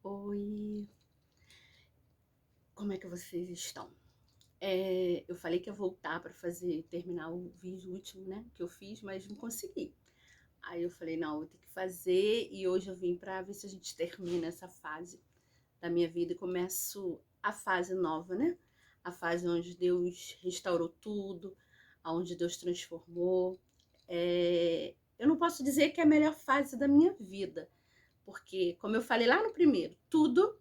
Oi, como é que vocês estão? Eu falei que ia voltar para terminar o vídeo último, né, que eu fiz, mas não consegui. Aí eu falei, não, vou ter que fazer e hoje eu vim para ver se a gente termina essa fase da minha vida e começo a fase nova, né? A fase onde Deus restaurou tudo, onde Deus transformou. Eu não posso dizer que é a melhor fase da minha vida, porque, como eu falei lá no primeiro, tudo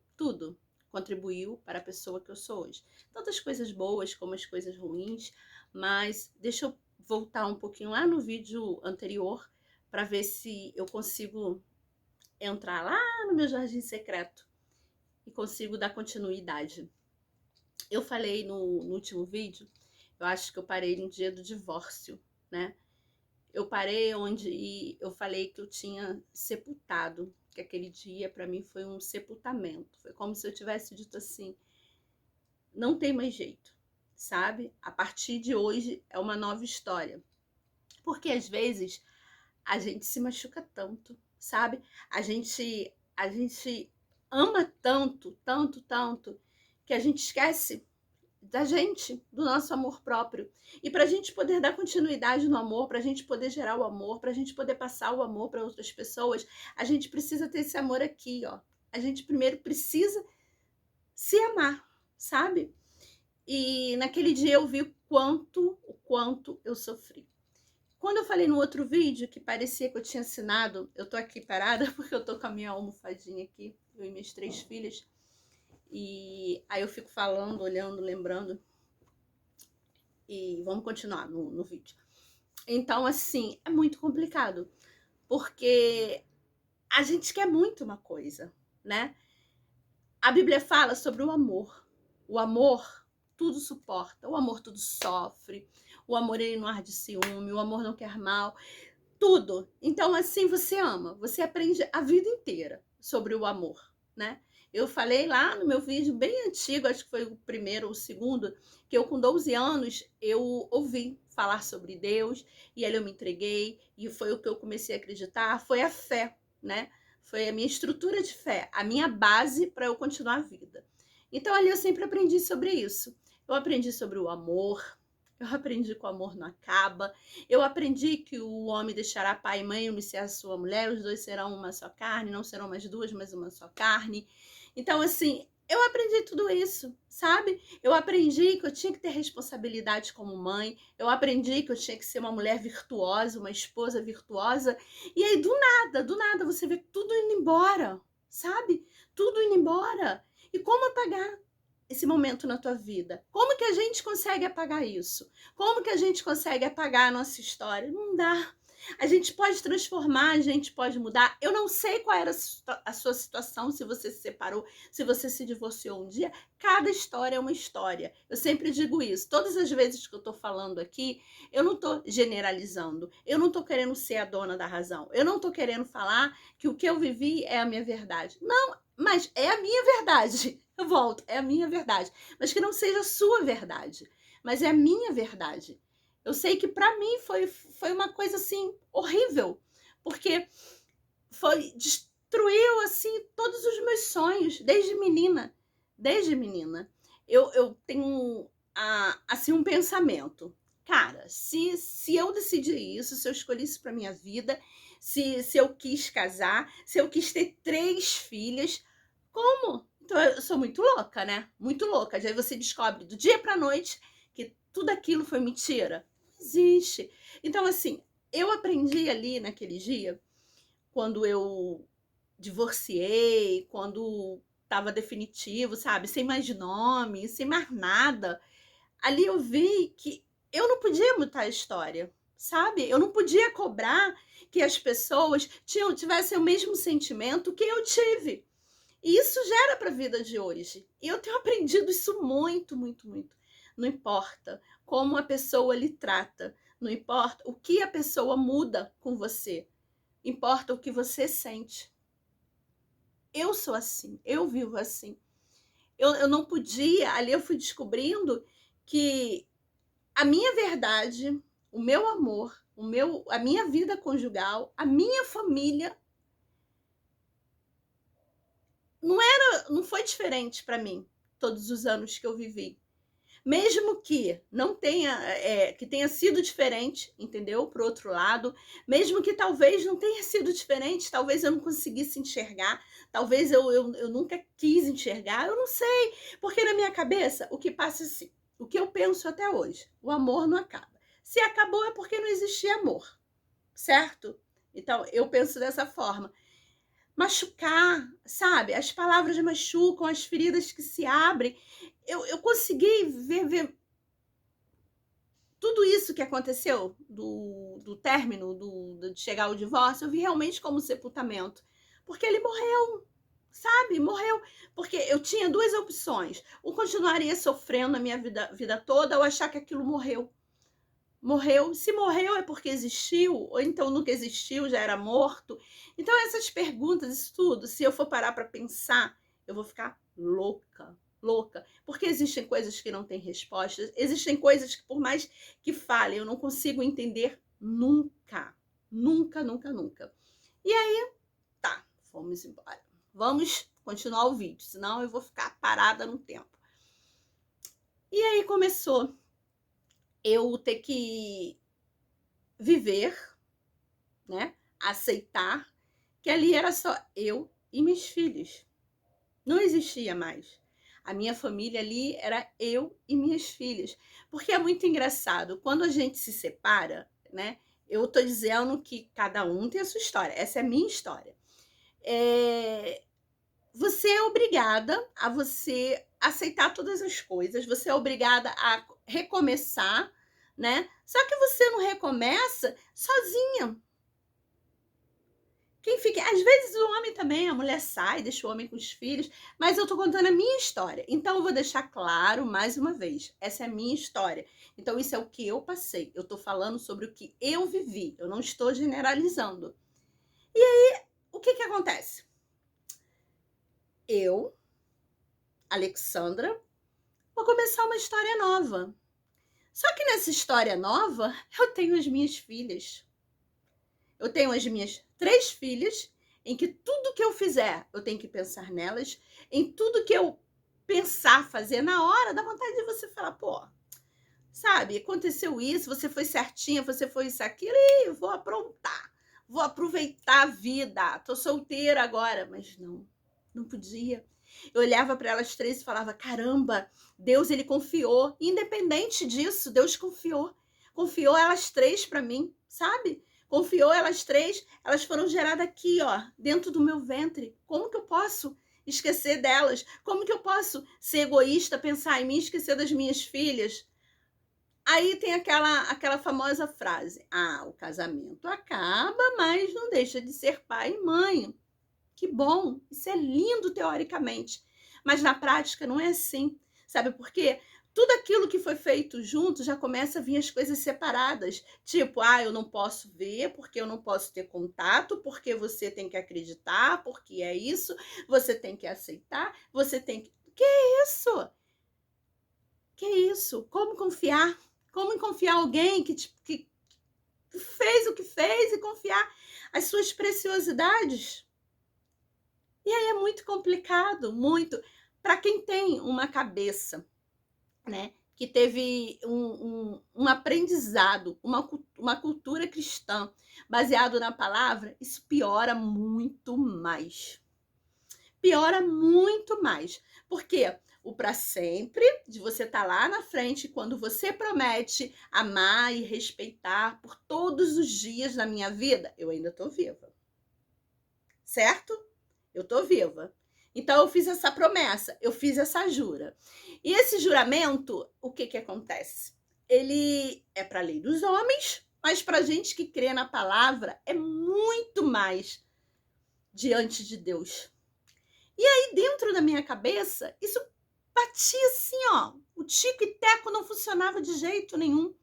contribuiu para a pessoa que eu sou hoje. Tanto as coisas boas como as coisas ruins, mas deixa eu voltar um pouquinho lá no vídeo anterior para ver se eu consigo entrar lá no meu jardim secreto e consigo dar continuidade. Eu falei no último vídeo, eu acho que eu parei no dia do divórcio, né? Eu parei onde eu falei que eu tinha sepultado, que aquele dia para mim foi um sepultamento. Foi como se eu tivesse dito assim: não tem mais jeito, sabe? A partir de hoje é uma nova história. Porque às vezes a gente se machuca tanto, sabe? A gente ama tanto, que a gente esquece da gente, do nosso amor próprio. E para a gente poder dar continuidade no amor, para a gente poder gerar o amor, para a gente poder passar o amor para outras pessoas, a gente precisa ter esse amor aqui, ó. A gente primeiro precisa se amar, sabe? E naquele dia eu vi o quanto eu sofri. Quando eu falei no outro vídeo que parecia que eu tinha assinado, eu tô aqui parada porque eu tô com a minha almofadinha aqui, eu e minhas 3 filhas. E aí eu fico falando, olhando, lembrando. E vamos continuar no vídeo. Então, assim, é muito complicado, porque a gente quer muito uma coisa, né? A Bíblia fala sobre o amor. O amor tudo suporta, o amor tudo sofre, o amor ele não arde ciúme, o amor não quer mal, tudo. Então, assim, você ama, você aprende a vida inteira sobre o amor, né? Eu falei lá no meu vídeo bem antigo, acho que foi o primeiro ou o segundo, que eu com 12 anos, eu ouvi falar sobre Deus, e aí eu me entreguei, e foi o que eu comecei a acreditar, foi a fé, né? Foi a minha estrutura de fé, a minha base para eu continuar a vida. Então ali eu sempre aprendi sobre isso. Eu aprendi sobre o amor, eu aprendi que o amor não acaba, eu aprendi que o homem deixará pai e mãe e unir-se à sua mulher, os dois serão uma só carne, não serão mais duas, mas uma só carne. Então, assim, eu aprendi tudo isso, sabe? Eu aprendi que eu tinha que ter responsabilidade como mãe, eu aprendi que eu tinha que ser uma mulher virtuosa, uma esposa virtuosa. E aí, do nada, você vê tudo indo embora, sabe? Tudo indo embora. E como apagar esse momento na tua vida? Como que a gente consegue apagar isso? Como que a gente consegue apagar a nossa história? Não dá. A gente pode transformar, a gente pode mudar. Eu não sei qual era a sua situação, se você se separou, se você se divorciou um dia. Cada história é uma história. Eu sempre digo isso. Todas as vezes que eu tô falando aqui, eu não tô generalizando. Eu não tô querendo ser a dona da razão. Eu não tô querendo falar que o que eu vivi é a minha verdade. Não, mas é a minha verdade. Eu volto, é a minha verdade. Mas que não seja a sua verdade. Mas é a minha verdade. Eu sei que para mim foi uma coisa assim horrível, porque destruiu assim todos os meus sonhos desde menina. Eu tenho assim um pensamento, cara, se eu decidi isso, se eu escolhi isso para minha vida, se eu quis casar, se eu quis ter 3 filhas, como? Então eu sou muito louca, né? Muito louca. Aí você descobre do dia para noite que tudo aquilo foi mentira. Não existe. Então, assim, eu aprendi ali naquele dia, quando eu divorciei, quando estava definitivo, sabe? Sem mais nome, sem mais nada. Ali eu vi que eu não podia mudar a história, sabe? Eu não podia cobrar que as pessoas tivessem o mesmo sentimento que eu tive. E isso gera para a vida de hoje. E eu tenho aprendido isso muito. Não importa como a pessoa lhe trata, não importa o que a pessoa muda com você, importa o que você sente. Eu sou assim, eu vivo assim. Eu não podia, ali eu fui descobrindo que a minha verdade, o meu amor, a minha vida conjugal, a minha família não era não foi diferente para mim todos os anos que eu vivi. Mesmo que não tenha, que tenha sido diferente, entendeu? Pro outro lado, mesmo que talvez não tenha sido diferente, talvez eu não conseguisse enxergar, talvez eu nunca quis enxergar, eu não sei, porque na minha cabeça o que passa é assim, o que eu penso até hoje, o amor não acaba. Se acabou é porque não existia amor, certo? Então eu penso dessa forma. Machucar, sabe? As palavras machucam, as feridas que se abrem. Eu consegui ver tudo isso que aconteceu do término, de chegar ao divórcio, eu vi realmente como sepultamento. Porque ele morreu, sabe? Morreu. Porque eu tinha duas opções. Ou continuaria sofrendo a minha vida toda, ou achar que aquilo morreu. Morreu. Se morreu é porque existiu, ou então nunca existiu, já era morto. Então, essas perguntas, isso tudo, se eu for parar para pensar, eu vou ficar louca, louca. Porque existem coisas que não têm respostas, existem coisas que, por mais que falem, eu não consigo entender nunca. Nunca, nunca, nunca. E aí, tá, vamos embora. Vamos continuar o vídeo, senão eu vou ficar parada no tempo. E aí começou eu ter que viver, né? Aceitar que ali era só eu e meus filhos. Não existia mais. A minha família ali era eu e minhas filhas. Porque é muito engraçado, quando a gente se separa, né? Eu tô dizendo que cada um tem a sua história. Essa é a minha história. Você é obrigada a você aceitar todas as coisas, você é obrigada a recomeçar, né? Só que você não recomeça sozinha. Quem fica, às vezes o homem também, a mulher sai, deixa o homem com os filhos, mas eu tô contando a minha história. Então eu vou deixar claro mais uma vez, essa é a minha história. Então isso é o que eu passei. Eu tô falando sobre o que eu vivi. Eu não estou generalizando. E aí, o que acontece? Eu, Alexandra, vou começar uma história nova. Só que nessa história nova, eu tenho as minhas filhas. Eu tenho as minhas 3 filhas, em que tudo que eu fizer, eu tenho que pensar nelas. Em tudo que eu pensar, fazer na hora, dá vontade de você falar, pô, sabe, aconteceu isso, você foi certinha, você foi isso, aquilo, e vou aprontar. Vou aproveitar a vida. Tô solteira agora. Mas não podia. Eu olhava para elas 3 e falava, caramba, Deus, ele confiou. Independente disso, Deus confiou. Confiou elas 3 para mim, sabe? Confiou elas 3, elas foram geradas aqui, ó, dentro do meu ventre. Como que eu posso esquecer delas? Como que eu posso ser egoísta, pensar em mim, esquecer das minhas filhas? Aí tem aquela famosa frase, o casamento acaba, mas não deixa de ser pai e mãe. Que bom, isso é lindo teoricamente, mas na prática não é assim. Sabe por quê? Tudo aquilo que foi feito junto já começa a vir as coisas separadas. Tipo, eu não posso ver, porque eu não posso ter contato, porque você tem que acreditar, porque é isso, você tem que aceitar, você tem que. Que isso? Que isso? Como confiar? Como confiar alguém que fez o que fez e confiar as suas preciosidades? E aí é muito complicado, muito. Para quem tem uma cabeça, né, que teve um aprendizado, uma cultura cristã baseado na palavra, isso piora muito mais. Piora muito mais. Porque o para sempre, de você estar lá na frente, quando você promete amar e respeitar por todos os dias da minha vida, eu ainda estou viva. Certo? Eu tô viva. Então eu fiz essa promessa, eu fiz essa jura. E esse juramento, o que acontece? Ele é para a lei dos homens, mas para gente que crê na palavra é muito mais diante de Deus. E aí dentro da minha cabeça, isso batia assim, ó, o tico e teco não funcionava de jeito nenhum.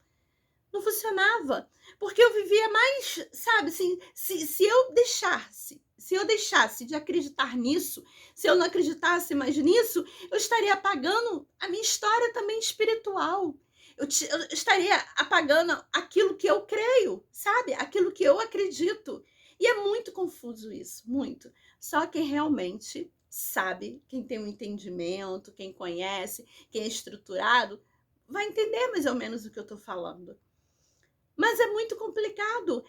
Não funcionava, porque eu vivia mais, sabe, assim, se eu deixasse de acreditar nisso, se eu não acreditasse mais nisso, eu estaria apagando a minha história também espiritual. Eu estaria apagando aquilo que eu creio, sabe? Aquilo que eu acredito. E é muito confuso isso, muito. Só que realmente, sabe, quem tem um entendimento, quem conhece, quem é estruturado, vai entender mais ou menos o que eu estou falando. Mas é muito complicado.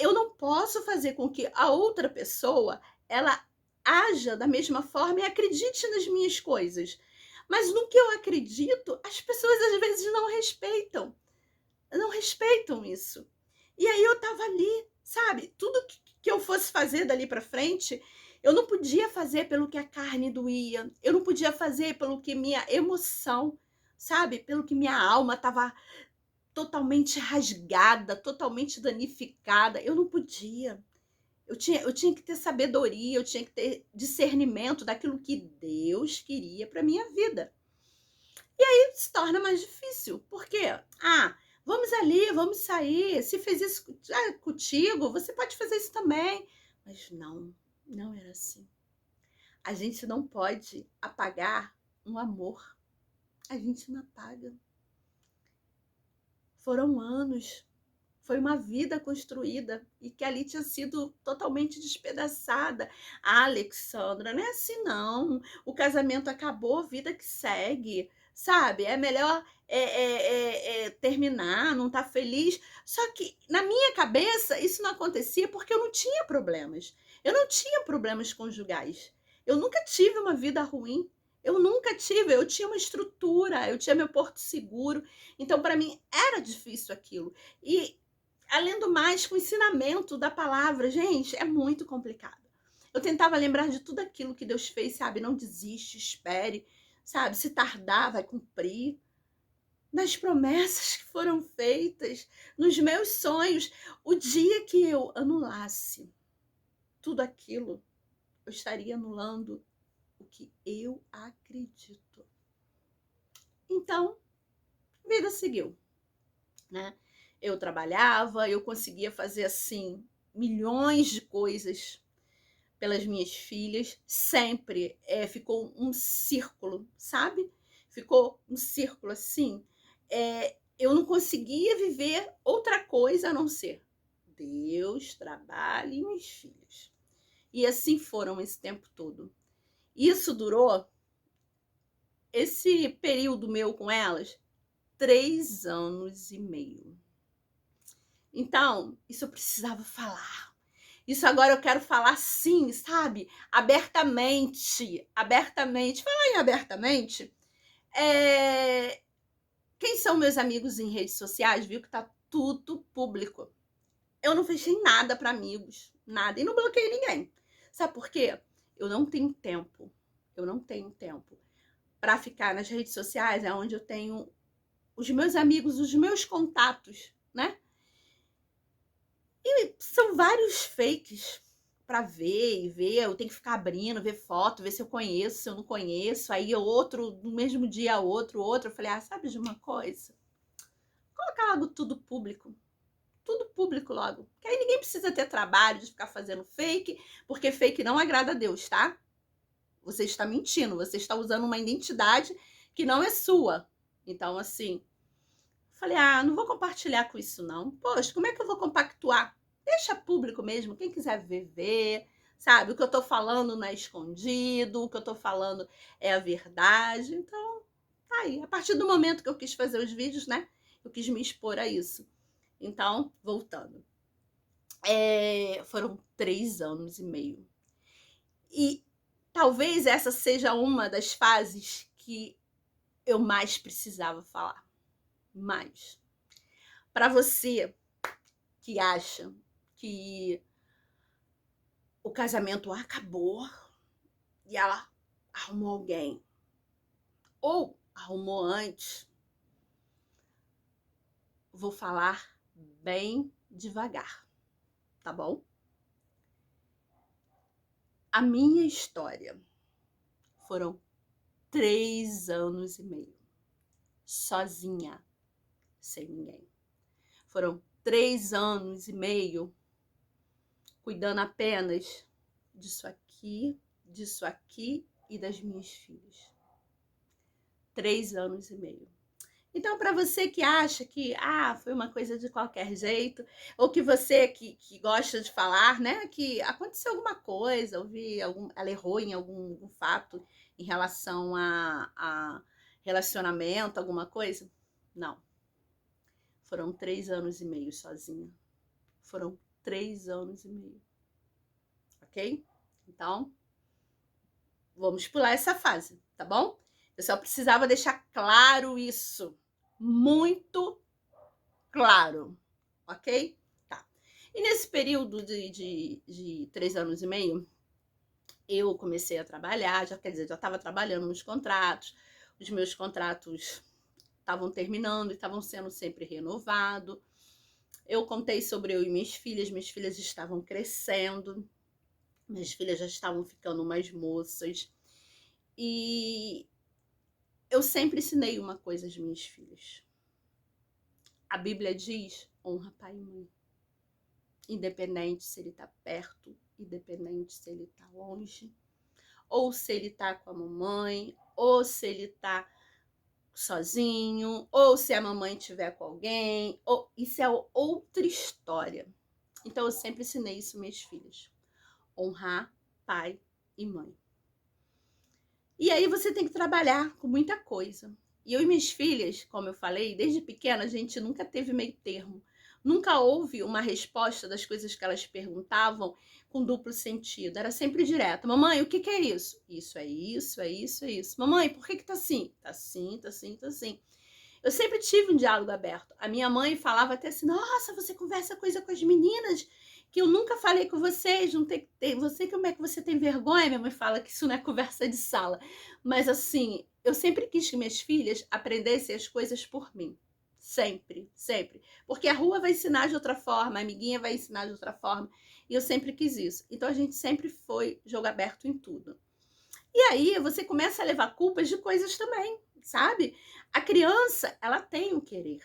Eu não posso fazer com que a outra pessoa ela haja da mesma forma e acredite nas minhas coisas. Mas no que eu acredito, as pessoas às vezes não respeitam isso. E aí eu tava ali, sabe? Tudo que eu fosse fazer dali para frente, eu não podia fazer pelo que a carne doía, eu não podia fazer pelo que minha emoção, sabe? Pelo que minha alma tava totalmente rasgada, totalmente danificada. Eu não podia. Eu tinha que ter sabedoria, eu tinha que ter discernimento daquilo que Deus queria para minha vida. E aí se torna mais difícil. Por quê? Ah, vamos ali, vamos sair. Se fez isso contigo, você pode fazer isso também. Mas não, não era assim. A gente não pode apagar um amor. A gente não apaga. Foram anos, foi uma vida construída e que ali tinha sido totalmente despedaçada. Ah, Alexandra, não é assim não. O casamento acabou, vida que segue, sabe? É melhor terminar, não tá feliz. Só que na minha cabeça isso não acontecia porque eu não tinha problemas. Eu não tinha problemas conjugais. Eu nunca tive uma vida ruim. Eu nunca tive, eu tinha uma estrutura, eu tinha meu porto seguro. Então, para mim, era difícil aquilo. E além do mais, com o ensinamento da palavra, gente, é muito complicado. Eu tentava lembrar de tudo aquilo que Deus fez, sabe? Não desiste, espere, sabe? Se tardar, vai cumprir. Nas promessas que foram feitas, nos meus sonhos. O dia que eu anulasse tudo aquilo, eu estaria anulando o que eu acredito. Então, a vida seguiu, né? Eu trabalhava, eu conseguia fazer assim milhões de coisas pelas minhas filhas, sempre ficou um círculo, sabe? Ficou um círculo assim. Eu não conseguia viver outra coisa a não ser Deus, trabalho e meus filhos. E assim foram esse tempo todo. Isso durou, esse período meu com elas, 3 anos e meio. Então, isso eu precisava falar. Isso agora eu quero falar sim, sabe? Abertamente. Abertamente. Falar em abertamente. Quem são meus amigos em redes sociais viu que tá tudo público. Eu não fechei nada para amigos. Nada. E não bloqueei ninguém. Sabe por quê? Eu não tenho tempo. Eu não tenho tempo para ficar nas redes sociais, é onde eu tenho os meus amigos, os meus contatos, né? E são vários fakes para ver e ver. Eu tenho que ficar abrindo, ver foto, ver se eu conheço, se eu não conheço. Aí outro, no mesmo dia outro. Eu falei, sabe de uma coisa? Colocar logo tudo público. Tudo público logo. Que aí ninguém precisa ter trabalho de ficar fazendo fake, porque fake não agrada a Deus, tá? Você está mentindo, você está usando uma identidade que não é sua. Então, assim, falei, não vou compartilhar com isso não. Poxa, como é que eu vou compactuar? Deixa público mesmo, quem quiser ver, vê. Sabe, o que eu tô falando não é escondido, o que eu tô falando é a verdade. Então, tá aí. A partir do momento que eu quis fazer os vídeos, né, eu quis me expor a isso. Então, voltando. Foram 3 anos e meio. E talvez essa seja uma das fases que eu mais precisava falar. Mais. Para você que acha que o casamento acabou e ela arrumou alguém, ou arrumou antes, vou falar bem devagar, tá bom? A minha história foram 3 anos e meio, sozinha, sem ninguém. Foram 3 anos e meio cuidando apenas disso aqui e das minhas filhas. 3 anos e meio. Então, para você que acha que foi uma coisa de qualquer jeito, ou que você que gosta de falar, né, que aconteceu alguma coisa, ela errou em algum fato em relação a relacionamento, alguma coisa? Não. Foram 3 anos e meio sozinha. Foram 3 anos e meio. Ok? Então, vamos pular essa fase, tá bom? Eu só precisava deixar claro isso. Muito claro. Ok? Tá. E nesse período de 3 anos e meio, eu comecei a trabalhar, quer dizer, já estava trabalhando nos contratos, os meus contratos estavam terminando e estavam sendo sempre renovados. Eu contei sobre eu e minhas filhas estavam crescendo, minhas filhas já estavam ficando mais moças. E eu sempre ensinei uma coisa às minhas filhas. A Bíblia diz: honra pai e mãe. Independente se ele está perto, independente se ele está longe, ou se ele está com a mamãe, ou se ele está sozinho, ou se a mamãe estiver com alguém, isso é outra história. Então eu sempre ensinei isso às minhas filhas. Honrar pai e mãe. E aí você tem que trabalhar com muita coisa. E eu e minhas filhas, como eu falei, desde pequena a gente nunca teve meio termo. Nunca houve uma resposta das coisas que elas perguntavam com duplo sentido. Era sempre direto. Mamãe, o que é isso? Isso é isso, é isso, é isso. Mamãe, por que tá assim? Tá assim, tá assim, tá assim. Eu sempre tive um diálogo aberto. A minha mãe falava até assim: nossa, você conversa coisa com as meninas que eu nunca falei com vocês, não tem, você, como é que você tem vergonha? Minha mãe fala que isso não é conversa de sala. Mas assim, eu sempre quis que minhas filhas aprendessem as coisas por mim. Sempre, sempre. Porque a rua vai ensinar de outra forma, a amiguinha vai ensinar de outra forma. E eu sempre quis isso. Então a gente sempre foi jogo aberto em tudo. E aí você começa a levar culpas de coisas também, sabe? A criança, ela tem um querer.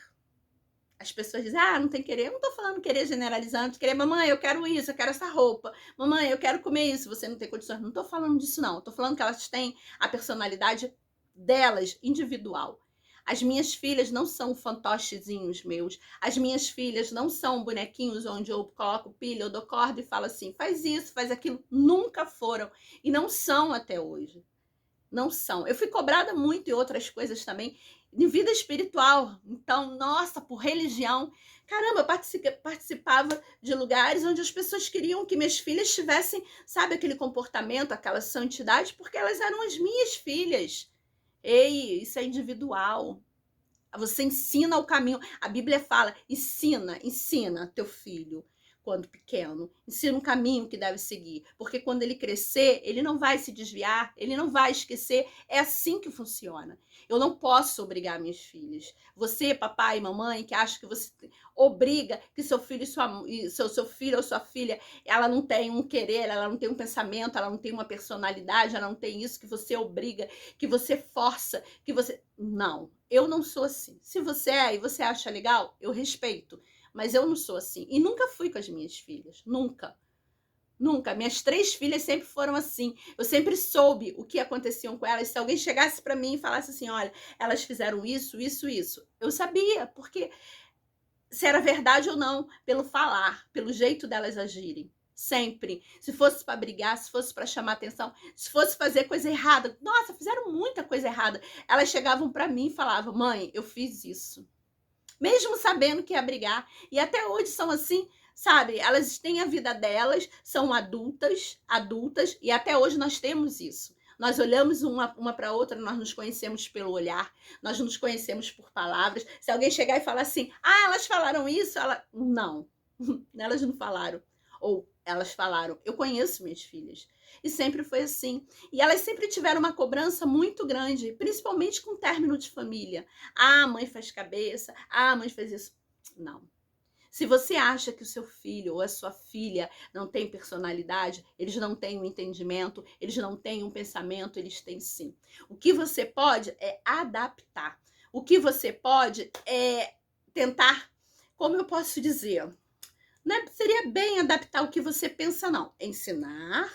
As pessoas dizem, não tem querer. Eu não tô falando querer generalizando, querer, mamãe, eu quero isso, eu quero essa roupa. Mamãe, eu quero comer isso, você não tem condições. Não tô falando disso, não. Eu tô falando que elas têm a personalidade delas, individual. As minhas filhas não são fantochezinhos meus. As minhas filhas não são bonequinhos onde eu coloco pilha, eu dou corda e falo assim, faz isso, faz aquilo. Nunca foram. E não são até hoje. Não são. Eu fui cobrada muito em outras coisas também, de vida espiritual. Então, nossa, por religião. Caramba, eu participava de lugares onde as pessoas queriam que minhas filhas tivessem, sabe, aquele comportamento, aquela santidade, porque elas eram as minhas filhas. Ei, isso é individual. Você ensina o caminho. A Bíblia fala: ensina teu filho quando pequeno, ensina um caminho que deve seguir, porque quando ele crescer, ele não vai se desviar, ele não vai esquecer. É assim que funciona. Eu não posso obrigar minhas filhas. Você, papai e mamãe, que acha que você obriga que seu filho e seu filho ou sua filha, ela não tem um querer, ela não tem um pensamento, ela não tem uma personalidade, ela não tem isso, que você obriga, que você força, que você... Não, eu não sou assim. Se você é e você acha legal, eu respeito. Mas eu não sou assim. E nunca fui com as minhas filhas. Nunca. Nunca. Minhas 3 filhas sempre foram assim. Eu sempre soube o que acontecia com elas. Se alguém chegasse para mim e falasse assim, olha, elas fizeram isso, isso, isso. Eu sabia, porque se era verdade ou não, pelo falar, pelo jeito delas agirem. Sempre. Se fosse para brigar, se fosse para chamar atenção, se fosse fazer coisa errada. Nossa, fizeram muita coisa errada. Elas chegavam para mim e falavam, mãe, eu fiz isso. Mesmo sabendo que ia brigar. E até hoje são assim, sabe? Elas têm a vida delas, são adultas, e até hoje nós temos isso. Nós olhamos uma para outra, nós nos conhecemos pelo olhar, nós nos conhecemos por palavras. Se alguém chegar e falar assim, elas falaram isso, não, elas não falaram. Ou elas falaram, eu conheço minhas filhas. E sempre foi assim. E elas sempre tiveram uma cobrança muito grande, principalmente com o término de família. A mãe faz cabeça, a mãe faz isso. Não. Se você acha que o seu filho ou a sua filha não tem personalidade, eles não têm um entendimento, eles não têm um pensamento, eles têm sim. O que você pode é adaptar. O que você pode é tentar, como eu posso dizer, não seria bem adaptar o que você pensa, não. Ensinar,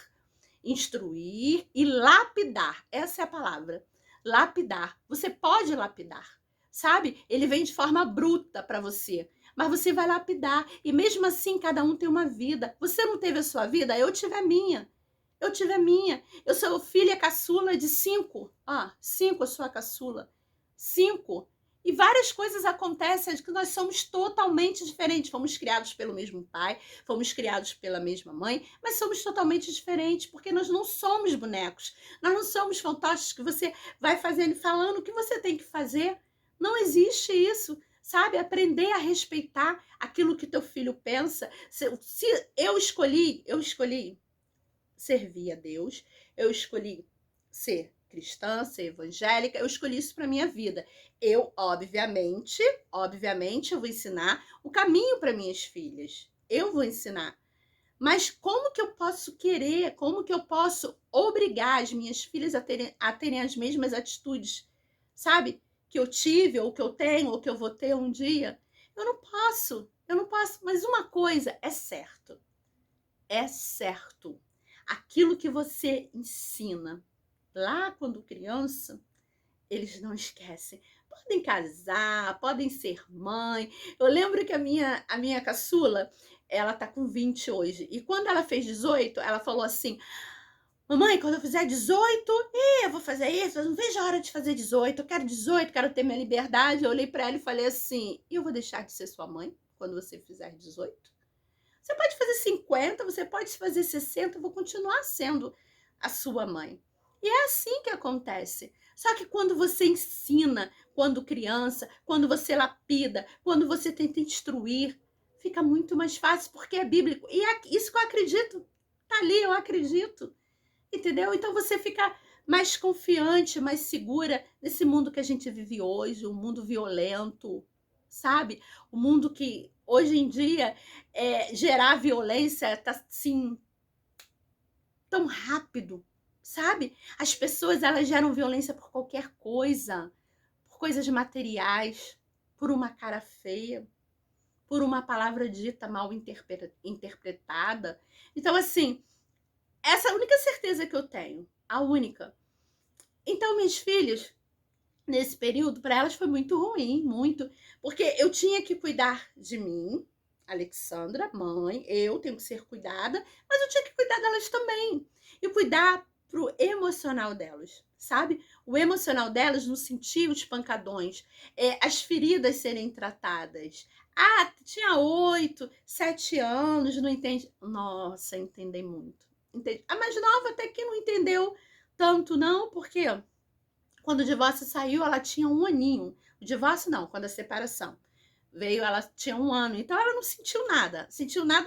instruir e lapidar. Essa é a palavra. Lapidar. Você pode lapidar. sabe? Ele vem de forma bruta para você, mas você vai lapidar. E mesmo assim, cada um tem uma vida. Você não teve a sua vida, eu tive a minha. Eu tive a minha. Eu sou filha caçula de 5. Ah, 5 eu sou a caçula. 5. E várias coisas acontecem que nós somos totalmente diferentes. Fomos criados pelo mesmo pai, fomos criados pela mesma mãe, mas somos totalmente diferentes, porque nós não somos bonecos. Nós não somos fantoches que você vai fazendo e falando o que você tem que fazer. Não existe isso, sabe? Aprender a respeitar aquilo que teu filho pensa. Se eu escolhi servir a Deus, eu escolhi ser cristã, ser evangélica, eu escolhi isso para minha vida. Eu, obviamente, eu vou ensinar o caminho para minhas filhas. Eu vou ensinar. Mas como que eu posso querer, como que eu posso obrigar as minhas filhas a terem as mesmas atitudes, sabe? Que eu tive, ou que eu tenho, ou que eu vou ter um dia? Eu não posso. Mas uma coisa é certo. É certo. Aquilo que você ensina lá quando criança, eles não esquecem. Podem casar, podem ser mãe. Eu lembro que a minha caçula, ela tá com 20 hoje. E quando ela fez 18, ela falou assim: mamãe, quando eu fizer 18, eu vou fazer isso, eu não vejo a hora de fazer 18, eu quero 18, quero ter minha liberdade. Eu olhei para ela e falei assim: e eu vou deixar de ser sua mãe quando você fizer 18? Você pode fazer 50, você pode fazer 60, eu vou continuar sendo a sua mãe. E é assim que acontece. Só que quando você ensina, quando criança, quando você lapida, quando você tenta instruir, fica muito mais fácil, porque é bíblico. E é isso que eu acredito. Tá ali, eu acredito. Entendeu? Então você fica mais confiante, mais segura nesse mundo que a gente vive hoje, um mundo violento, sabe? O mundo que hoje em dia gerar violência tá assim tão rápido, sabe? As pessoas elas geram violência por qualquer coisa, por coisas materiais, por uma cara feia, por uma palavra dita mal interpretada. Então assim, essa é a única certeza que eu tenho, a única. Então, minhas filhas, nesse período, para elas foi muito ruim, muito, porque eu tinha que cuidar de mim, Alexandra, mãe, eu tenho que ser cuidada, mas eu tinha que cuidar delas também, e cuidar pro emocional delas, sabe? O emocional delas não sentir os pancadões, as feridas serem tratadas. Ah, tinha 8, 7 anos, não entende? Nossa, entendem muito. Entende? A mais nova até que não entendeu tanto, não, porque quando o divórcio saiu, ela tinha 1 aninho. O divórcio não, quando a separação veio, ela tinha 1 ano. Então ela não sentiu nada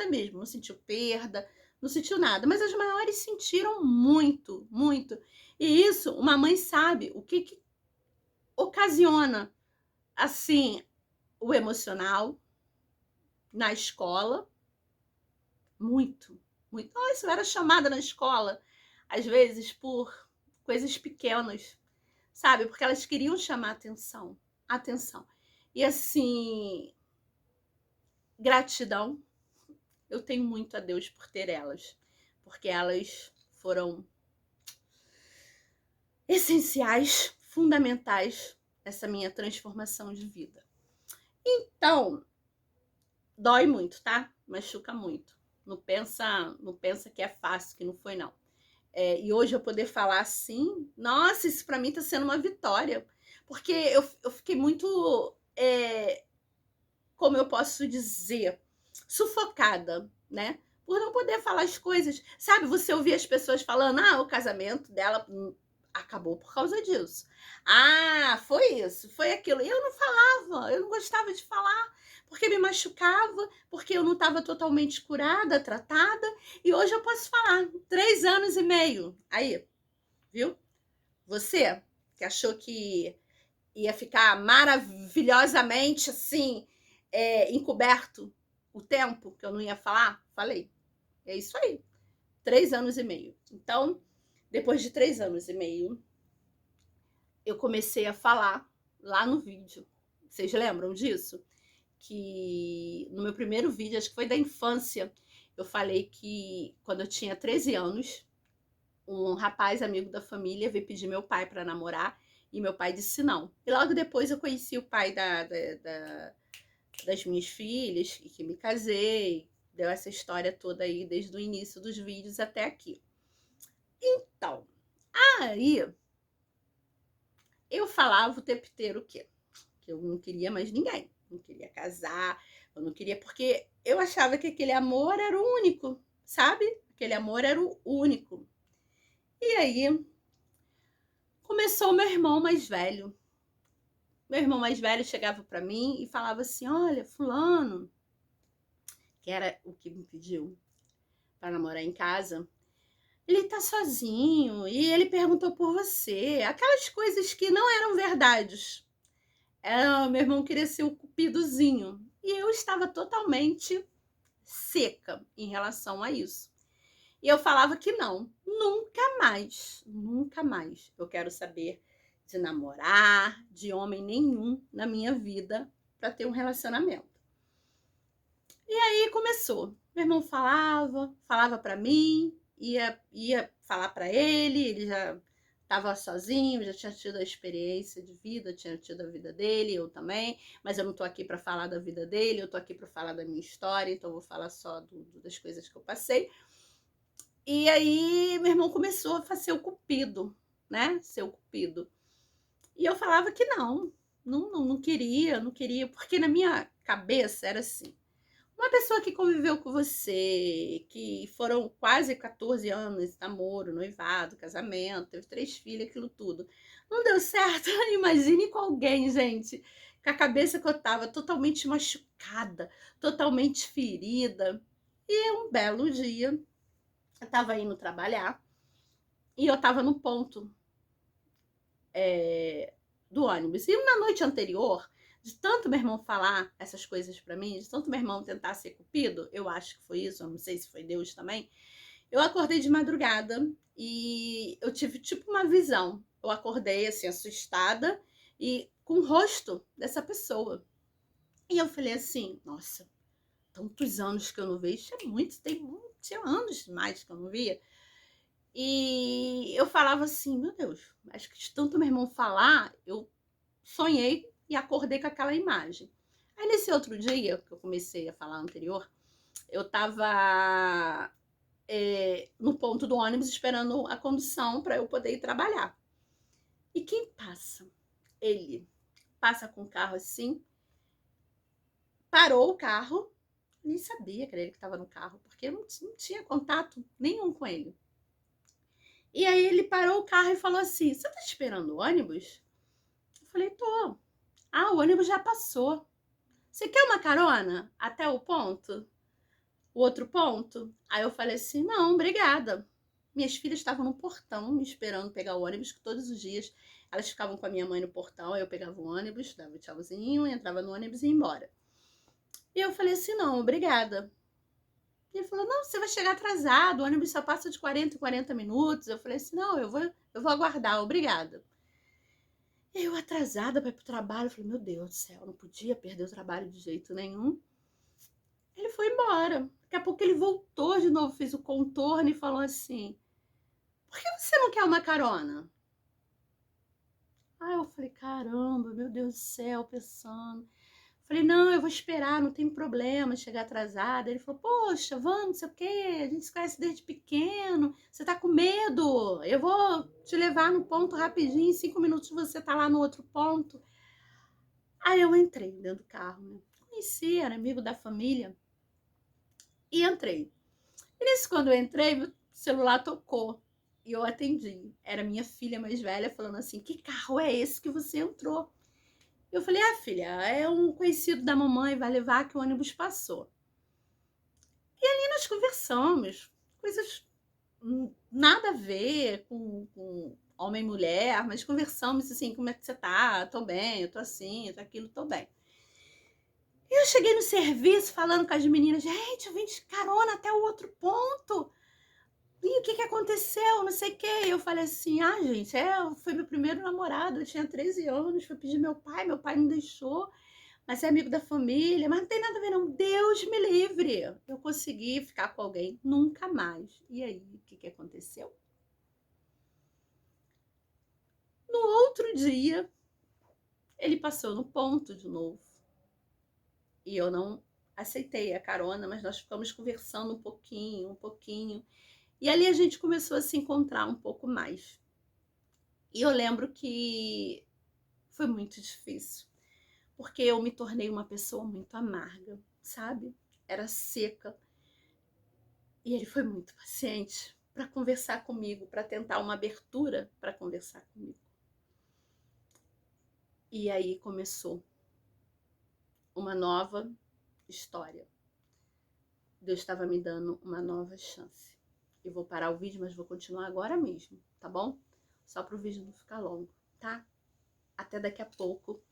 mesmo, não sentiu perda, não sentiu nada. Mas as maiores sentiram muito, muito. E isso, uma mãe sabe o que ocasiona, assim, o emocional na escola. Muito, muito. Nossa, eu era chamada na escola, às vezes, por coisas pequenas, sabe? Porque elas queriam chamar atenção, atenção. E assim, gratidão, eu tenho muito a Deus por ter elas, porque elas foram essenciais, fundamentais nessa minha transformação de vida. Então, dói muito, tá? Machuca muito. Não pensa que é fácil, que não foi não. E hoje eu poder falar assim, nossa, isso para mim tá sendo uma vitória, porque eu fiquei muito, como eu posso dizer, sufocada, né? Por não poder falar as coisas. Sabe, você ouvir as pessoas falando, o casamento dela acabou por causa disso. Ah, foi isso, foi aquilo. E eu não falava, eu não gostava de falar, porque me machucava, porque eu não estava totalmente curada, tratada. E hoje eu posso falar, 3 anos e meio. Aí, viu? Você que achou que ia ficar maravilhosamente assim, encoberto o tempo que eu não ia falar, falei. É isso aí. 3 anos e meio. Então, depois de 3 anos e meio, eu comecei a falar lá no vídeo. Vocês lembram disso? Que no meu primeiro vídeo, acho que foi da infância, eu falei que quando eu tinha 13 anos, um rapaz amigo da família veio pedir meu pai para namorar E meu pai disse não. E logo depois eu conheci o pai das minhas filhas, e que me casei. Deu essa história toda aí, desde o início dos vídeos até aqui. Então, aí eu falava o tempo inteiro o quê? Que eu não queria mais ninguém. Não queria casar, eu não queria, porque eu achava que aquele amor era o único, sabe? Aquele amor era o único. E aí começou o meu irmão mais velho. Meu irmão mais velho chegava para mim e falava assim: olha, fulano, que era o que me pediu para namorar em casa, ele tá sozinho e ele perguntou por você. Aquelas coisas que não eram verdades. Meu irmão queria ser o cupidozinho. E eu estava totalmente seca em relação a isso. E eu falava que não, nunca mais, nunca mais eu quero saber de namorar, de homem nenhum na minha vida para ter um relacionamento. E aí começou. Meu irmão falava para mim, ia falar para ele já estava sozinho, já tinha tido a experiência de vida, tinha tido a vida dele, eu também, mas eu não tô aqui para falar da vida dele, eu tô aqui para falar da minha história, então eu vou falar só das coisas que eu passei. E aí meu irmão começou a ser o cupido, né? Ser o cupido. E eu falava que não queria, não queria, porque na minha cabeça era assim: uma pessoa que conviveu com você, que foram quase 14 anos de namoro, noivado, casamento, teve 3 filhos, aquilo tudo. Não deu certo? Imagine com alguém, gente, com a cabeça que eu tava totalmente machucada, totalmente ferida. E um belo dia, eu tava indo trabalhar e eu tava no ponto do ônibus. E na noite anterior, de tanto meu irmão falar essas coisas para mim, de tanto meu irmão tentar ser cupido, eu acho que foi isso, eu não sei se foi Deus também, eu acordei de madrugada e eu tive tipo uma visão. Eu acordei assim, assustada e com o rosto dessa pessoa. E eu falei assim: nossa, tantos anos que eu não vejo, é muito, tinha anos mais que eu não via. E eu falava assim: meu Deus, acho que de tanto meu irmão falar, eu sonhei e acordei com aquela imagem. Aí nesse outro dia, que eu comecei a falar anterior, eu tava no ponto do ônibus esperando a condução para eu poder ir trabalhar. E quem passa? Ele passa com o carro assim, parou o carro, nem sabia que era ele que estava no carro, porque eu não tinha contato nenhum com ele. E aí ele parou o carro e falou assim: você tá esperando o ônibus? Eu falei: tô. Ah, o ônibus já passou. Você quer uma carona até o ponto? O outro ponto? Aí eu falei assim: não, obrigada. Minhas filhas estavam no portão me esperando pegar o ônibus, que todos os dias elas ficavam com a minha mãe no portão, aí eu pegava o ônibus, dava tchauzinho, entrava no ônibus e ia embora. E eu falei assim: não, obrigada. E ele falou: não, você vai chegar atrasado, o ônibus só passa de 40 em 40 minutos. Eu falei assim: não, eu vou aguardar, obrigada. Eu atrasada para ir pro trabalho, eu falei: meu Deus do céu, eu não podia perder o trabalho de jeito nenhum. Ele foi embora. Daqui a pouco ele voltou de novo, fez o contorno e falou assim: por que você não quer uma carona? Aí eu falei: caramba, meu Deus do céu, pensando. Falei: não, eu vou esperar, não tem problema chegar atrasada. Ele falou: poxa, vamos, não sei o quê, a gente se conhece desde pequeno, você tá com medo? Eu vou te levar no ponto rapidinho, em 5 minutos você tá lá no outro ponto. Aí eu entrei dentro do carro, né? Conheci, era amigo da família, e entrei. E nisso, quando eu entrei, meu celular tocou e eu atendi. Era minha filha mais velha falando assim: que carro é esse que você entrou? Eu falei: ah, filha, é um conhecido da mamãe, vai levar que o ônibus passou. E ali nós conversamos, coisas nada a ver com homem e mulher, mas conversamos assim: como é que você tá? Tô bem, eu tô assim, eu tô aquilo, tô bem. E eu cheguei no serviço falando com as meninas: gente, eu vim de carona até o outro ponto. E o que aconteceu? Não sei o que. Eu falei assim: ah, gente, foi meu primeiro namorado, eu tinha 13 anos, fui pedir meu pai não deixou, mas é amigo da família, mas não tem nada a ver não, Deus me livre. Eu consegui ficar com alguém, nunca mais. E aí, o que aconteceu? No outro dia, ele passou no ponto de novo. E eu não aceitei a carona, mas nós ficamos conversando um pouquinho, um pouquinho. E ali a gente começou a se encontrar um pouco mais. E eu lembro que foi muito difícil, porque eu me tornei uma pessoa muito amarga, sabe? Era seca. E ele foi muito paciente para conversar comigo, para tentar uma abertura para conversar comigo. E aí começou uma nova história. Deus estava me dando uma nova chance. Eu vou parar o vídeo, mas vou continuar agora mesmo, tá bom? Só para o vídeo não ficar longo, tá? Até daqui a pouco.